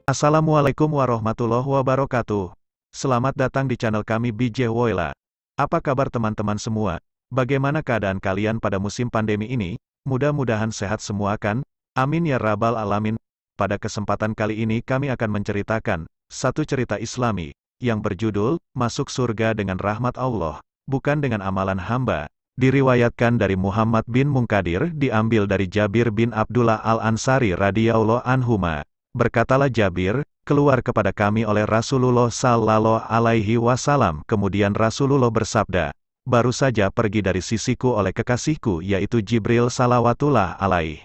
Assalamualaikum warahmatullahi wabarakatuh. Selamat datang di channel kami BJ Woyla. Apa kabar teman-teman semua? Bagaimana keadaan kalian pada musim pandemi ini? Mudah-mudahan sehat semua kan? Amin ya rabbal alamin. Pada kesempatan kali ini kami akan menceritakan satu cerita Islami yang berjudul Masuk Surga dengan Rahmat Allah, bukan dengan amalan hamba. Diriwayatkan dari Muhammad bin Munkadir, diambil dari Jabir bin Abdullah Al-Ansari radhiyallahu anhuma. Berkatalah Jabir, keluar kepada kami oleh Rasulullah sallallahu alaihi wasallam. Kemudian Rasulullah bersabda, baru saja pergi dari sisiku oleh kekasihku yaitu Jibril salawatullah alaih.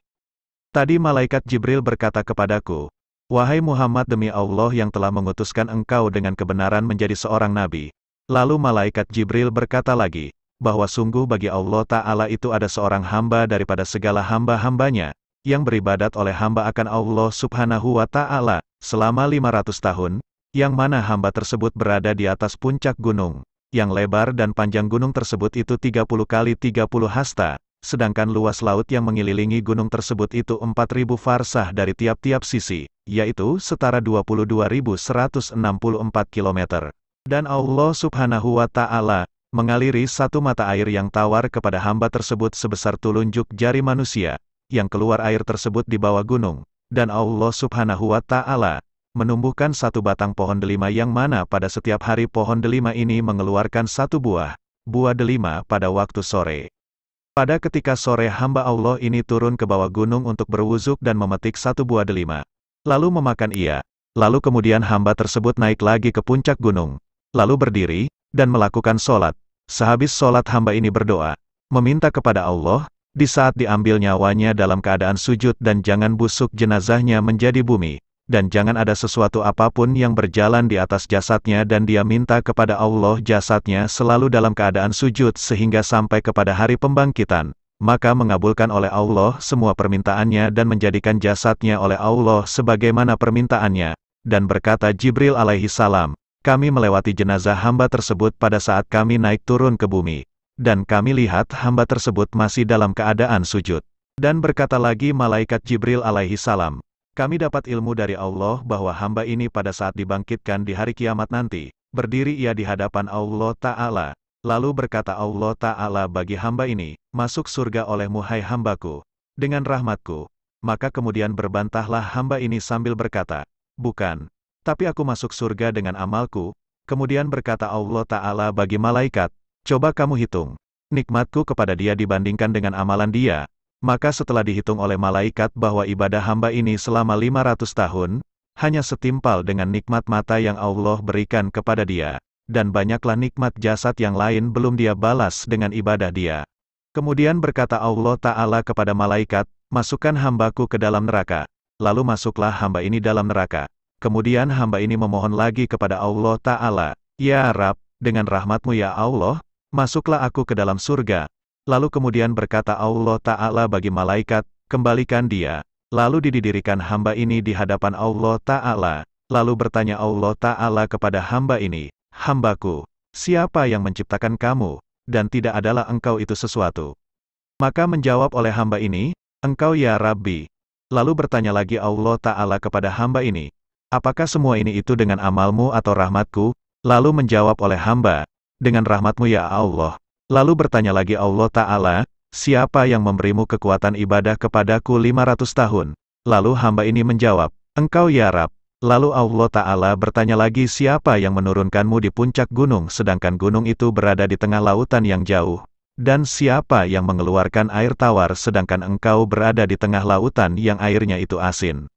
Tadi malaikat Jibril berkata kepadaku, wahai Muhammad, demi Allah yang telah mengutuskan engkau dengan kebenaran menjadi seorang nabi. Lalu malaikat Jibril berkata lagi, bahwa sungguh bagi Allah Ta'ala itu ada seorang hamba daripada segala hamba-hambanya, yang beribadat oleh hamba akan Allah Subhanahu wa Ta'ala, selama 500 tahun, yang mana hamba tersebut berada di atas puncak gunung, yang lebar dan panjang gunung tersebut itu 30 kali 30 hasta, sedangkan luas laut yang mengelilingi gunung tersebut itu 4.000 farsah dari tiap-tiap sisi, yaitu setara 22.164 km. Dan Allah Subhanahu wa Ta'ala mengaliri satu mata air yang tawar kepada hamba tersebut sebesar telunjuk jari manusia, yang keluar air tersebut di bawah gunung, dan Allah Subhanahu wa Ta'ala menumbuhkan satu batang pohon delima yang mana pada setiap hari pohon delima ini mengeluarkan satu buah delima pada waktu sore. Pada ketika sore hamba Allah ini turun ke bawah gunung untuk berwuzuk dan memetik satu buah delima, lalu memakan ia. Lalu kemudian hamba tersebut naik lagi ke puncak gunung, lalu berdiri dan melakukan sholat. Sehabis sholat hamba ini berdoa, meminta kepada Allah, di saat diambil nyawanya dalam keadaan sujud, dan jangan busuk jenazahnya menjadi bumi, dan jangan ada sesuatu apapun yang berjalan di atas jasadnya, dan dia minta kepada Allah jasadnya selalu dalam keadaan sujud sehingga sampai kepada hari pembangkitan, maka mengabulkan oleh Allah semua permintaannya dan menjadikan jasadnya oleh Allah sebagaimana permintaannya. Dan berkata Jibril alaihi salam, kami melewati jenazah hamba tersebut pada saat kami naik turun ke bumi, dan kami lihat hamba tersebut masih dalam keadaan sujud. Dan berkata lagi malaikat Jibril alaihi salam, kami dapat ilmu dari Allah bahwa hamba ini pada saat dibangkitkan di hari kiamat nanti, berdiri ia di hadapan Allah Ta'ala. Lalu berkata Allah Ta'ala bagi hamba ini, masuk surga olehmu hai hambaku, dengan rahmatku. Maka kemudian berbantahlah hamba ini sambil berkata, bukan, tapi aku masuk surga dengan amalku. Kemudian berkata Allah Ta'ala bagi malaikat, coba kamu hitung nikmatku kepada dia dibandingkan dengan amalan dia. Maka setelah dihitung oleh malaikat bahwa ibadah hamba ini selama 500 tahun, hanya setimpal dengan nikmat mata yang Allah berikan kepada dia, dan banyaklah nikmat jasad yang lain belum dia balas dengan ibadah dia. Kemudian berkata Allah Ta'ala kepada malaikat, masukkan hambaku ke dalam neraka. Lalu masuklah hamba ini dalam neraka. Kemudian hamba ini memohon lagi kepada Allah Ta'ala, ya Rab, dengan rahmatmu ya Allah, masuklah aku ke dalam surga. Lalu kemudian berkata Allah Ta'ala bagi malaikat, kembalikan dia. Lalu didirikan hamba ini di hadapan Allah Ta'ala. Lalu bertanya Allah Ta'ala kepada hamba ini, hambaku, siapa yang menciptakan kamu? Dan tidak adalah engkau itu sesuatu. Maka menjawab oleh hamba ini, engkau ya Rabbi. Lalu bertanya lagi Allah Ta'ala kepada hamba ini, apakah semua ini itu dengan amalmu atau rahmatku? Lalu menjawab oleh hamba, dengan rahmatmu ya Allah. Lalu bertanya lagi Allah Ta'ala, siapa yang memberimu kekuatan ibadah kepadaku 500 tahun? Lalu hamba ini menjawab, engkau ya Rab. Lalu Allah Ta'ala bertanya lagi, siapa yang menurunkanmu di puncak gunung sedangkan gunung itu berada di tengah lautan yang jauh? Dan siapa yang mengeluarkan air tawar sedangkan engkau berada di tengah lautan yang airnya itu asin?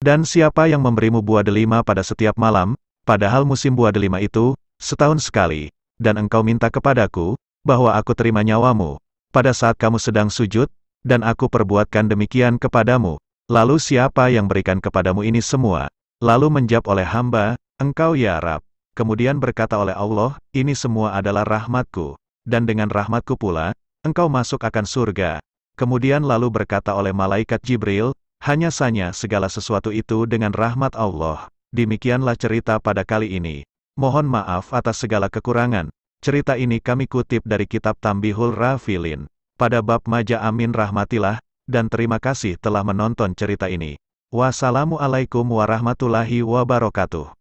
Dan siapa yang memberimu buah delima pada setiap malam, padahal musim buah delima itu setahun sekali? Dan engkau minta kepadaku, bahwa aku terima nyawamu, pada saat kamu sedang sujud, dan aku perbuatkan demikian kepadamu. Lalu siapa yang berikan kepadamu ini semua? Lalu menjawab oleh hamba, engkau ya Rab. Kemudian berkata oleh Allah, ini semua adalah rahmatku, dan dengan rahmatku pula, engkau masuk akan surga. Kemudian lalu berkata oleh malaikat Jibril, hanya saja segala sesuatu itu dengan rahmat Allah. Demikianlah cerita pada kali ini. Mohon maaf atas segala kekurangan. Cerita ini kami kutip dari kitab Tambihul Rafilin, pada bab Maja. Amin rahmatilah, dan terima kasih telah menonton cerita ini. Wassalamualaikum warahmatullahi wabarakatuh.